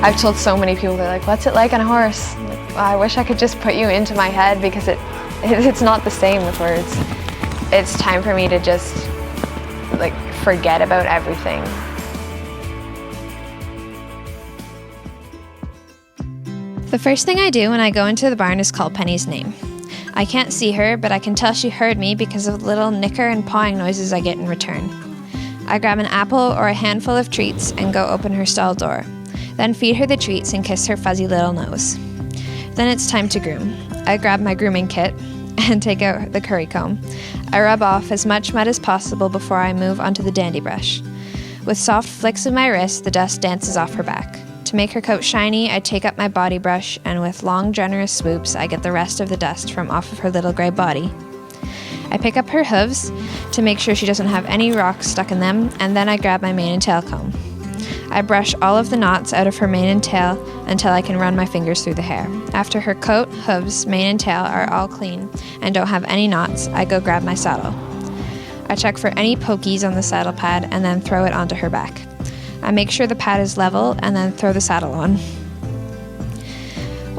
I've told so many people, they're like, what's it like on a horse? I'm like, well, I wish I could just put you into my head because it's not the same with words. It's time for me to just like forget about everything. The first thing I do when I go into the barn is call Penny's name. I can't see her, but I can tell she heard me because of the little nicker and pawing noises I get in return. I grab an apple or a handful of treats and go open her stall door, then feed her the treats and kiss her fuzzy little nose. Then it's time to groom. I grab my grooming kit and take out the curry comb. I rub off as much mud as possible before I move onto the dandy brush. With soft flicks of my wrist, the dust dances off her back. To make her coat shiny, I take up my body brush, and with long, generous swoops, I get the rest of the dust from off of her little gray body. I pick up her hooves to make sure she doesn't have any rocks stuck in them, and then I grab my mane and tail comb. I brush all of the knots out of her mane and tail until I can run my fingers through the hair. After her coat, hooves, mane, and tail are all clean and don't have any knots, I go grab my saddle. I check for any pokies on the saddle pad and then throw it onto her back. I make sure the pad is level and then throw the saddle on.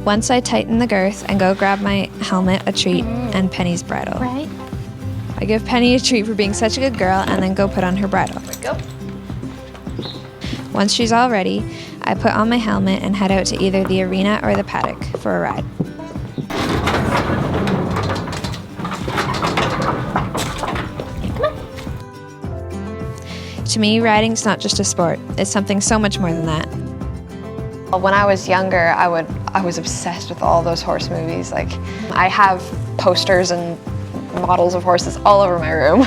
Once I tighten the girth and go grab my helmet, a treat, and Penny's bridle. Right. I give Penny a treat for being such a good girl and then go put on her bridle. Go. Once she's all ready, I put on my helmet and head out to either the arena or the paddock for a ride. To me, riding's not just a sport. It's something so much more than that. When I was younger, I was obsessed with all those horse movies. Like, I have posters and models of horses all over my room.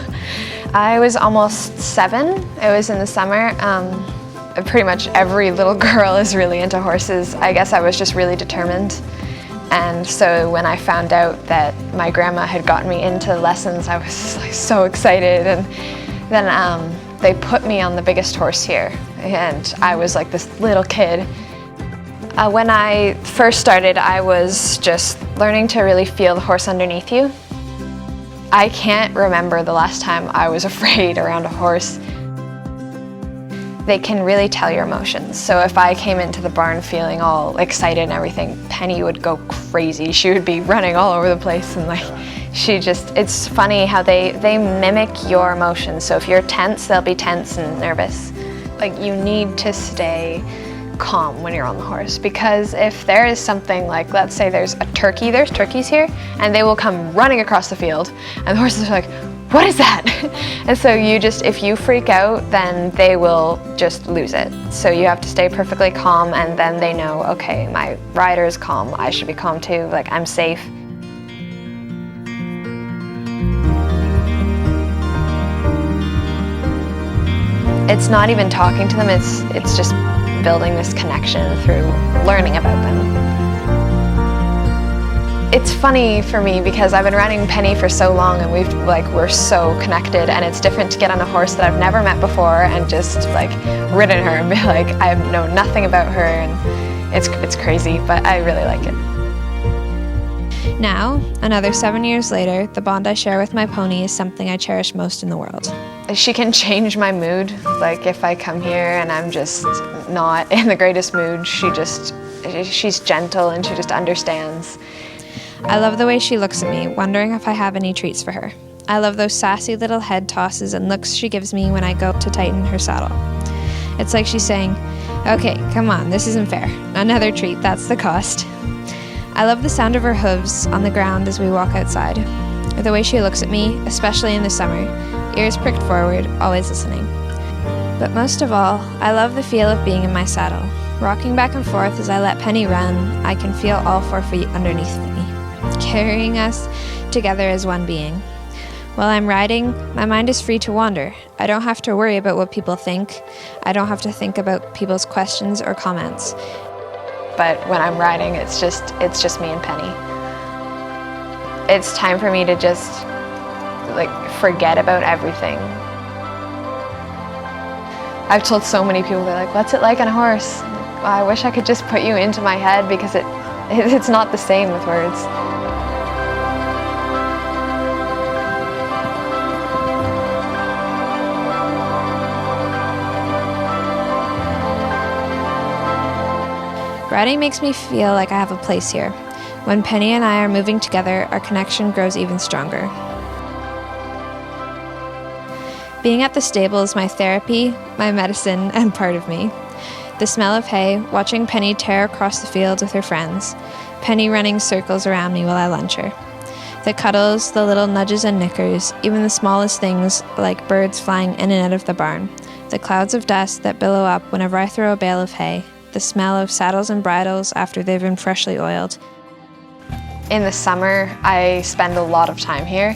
I was almost 7. It was in the summer. Pretty much every little girl is really into horses. I guess I was just really determined. And so when I found out that my grandma had gotten me into lessons, I was like so excited. And then they put me on the biggest horse here, and I was like this little kid. When I first started, I was just learning to really feel the horse underneath you. I can't remember the last time I was afraid around a horse. They can really tell your emotions. So if I came into the barn feeling all excited and everything, Penny would go crazy. She would be running all over the place, and like, it's funny how they mimic your emotions. So if you're tense, they'll be tense and nervous. Like, you need to stay calm when you're on the horse, because if there is something like, let's say there's turkeys here, and they will come running across the field, and the horses are like, what is that? And so if you freak out, then they will just lose it. So you have to stay perfectly calm, and then they know, okay, my rider is calm, I should be calm too, like, I'm safe. It's not even talking to them, it's just building this connection through learning about them. It's funny for me because I've been riding Penny for so long, and we're so connected, and it's different to get on a horse that I've never met before and just like ridden her and be like, I know nothing about her, and it's crazy, but I really like it. Now, another 7 years later, the bond I share with my pony is something I cherish most in the world. She can change my mood. Like, if I come here and I'm just not in the greatest mood, she's gentle and she just understands. I love the way she looks at me, wondering if I have any treats for her. I love those sassy little head tosses and looks she gives me when I go to tighten her saddle. It's like she's saying, okay, come on, this isn't fair. Another treat, that's the cost. I love the sound of her hooves on the ground as we walk outside. The way she looks at me, especially in the summer, ears pricked forward, always listening. But most of all, I love the feel of being in my saddle. Rocking back and forth as I let Penny run, I can feel all 4 feet underneath me, carrying us together as one being. While I'm riding, my mind is free to wander. I don't have to worry about what people think. I don't have to think about people's questions or comments. But when I'm riding, it's just me and Penny. It's time for me to just like forget about everything. I've told so many people, they're like, what's it like on a horse? Well, I wish I could just put you into my head because it's not the same with words. Riding makes me feel like I have a place here. When Penny and I are moving together, our connection grows even stronger. Being at the stable is my therapy, my medicine, and part of me. The smell of hay, watching Penny tear across the field with her friends, Penny running circles around me while I lunch her. The cuddles, the little nudges and nickers, even the smallest things like birds flying in and out of the barn, the clouds of dust that billow up whenever I throw a bale of hay, the smell of saddles and bridles after they've been freshly oiled. In the summer, I spend a lot of time here,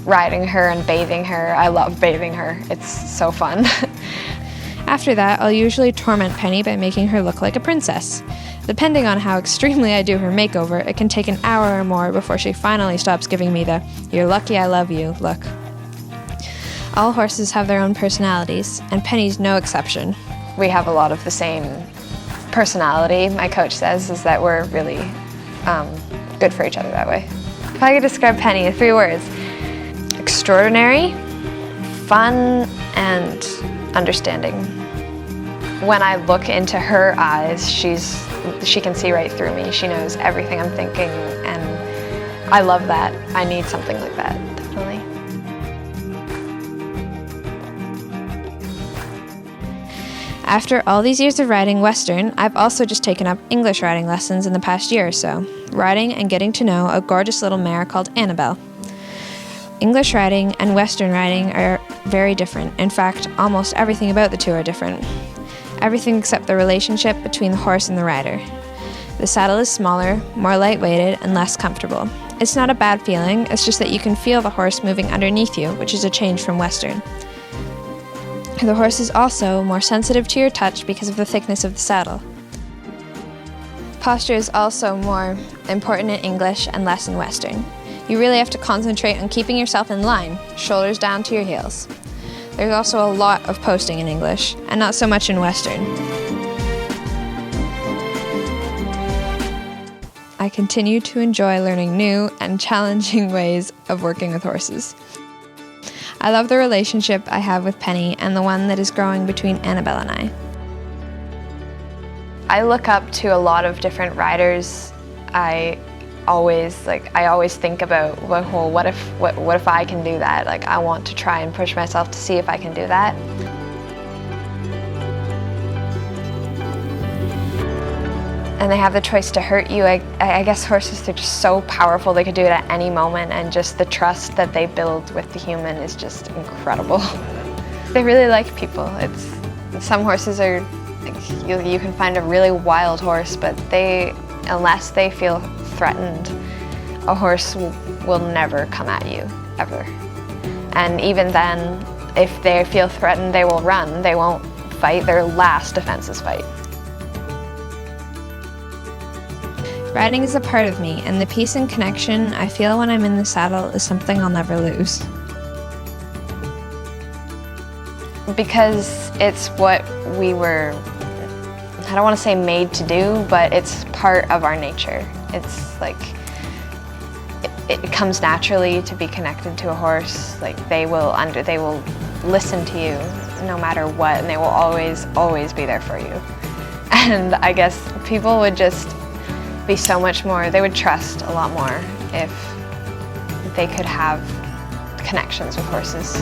riding her and bathing her. I love bathing her. It's so fun. After that, I'll usually torment Penny by making her look like a princess. Depending on how extremely I do her makeover, it can take an hour or more before she finally stops giving me the "you're lucky I love you" look. All horses have their own personalities, and Penny's no exception. We have a lot of the same personality. My coach says is that we're really good for each other that way. If I could describe Penny in 3 words: extraordinary, fun, and understanding. When I look into her eyes, she can see right through me. She knows everything I'm thinking, and I love that. I need something like that, definitely. After all these years of riding Western, I've also just taken up English riding lessons in the past year or so, riding and getting to know a gorgeous little mare called Annabelle. English riding and Western riding are very different. In fact, almost everything about the two are different. Everything except the relationship between the horse and the rider. The saddle is smaller, more light-weighted, and less comfortable. It's not a bad feeling, it's just that you can feel the horse moving underneath you, which is a change from Western. The horse is also more sensitive to your touch because of the thickness of the saddle. Posture is also more important in English and less in Western. You really have to concentrate on keeping yourself in line, shoulders down to your heels. There's also a lot of posting in English, and not so much in Western. I continue to enjoy learning new and challenging ways of working with horses. I love the relationship I have with Penny and the one that is growing between Annabelle and I. I look up to a lot of different riders. I always think about, well, what if I can do that? Like, I want to try and push myself to see if I can do that. And they have the choice to hurt you. I guess horses, they're just so powerful. They could do it at any moment, and just the trust that they build with the human is just incredible. They really like people. Some horses are, you can find a really wild horse, but unless they feel threatened, a horse will never come at you, ever. And even then, if they feel threatened, they will run. They won't fight. Their last defense is fight. Riding is a part of me, and the peace and connection I feel when I'm in the saddle is something I'll never lose. Because it's what we were, I don't want to say made to do, but it's part of our nature. It's like, it comes naturally to be connected to a horse. Like, they will listen to you no matter what, and they will always be there for you. And I guess people would just be so much more, they would trust a lot more if they could have connections with horses.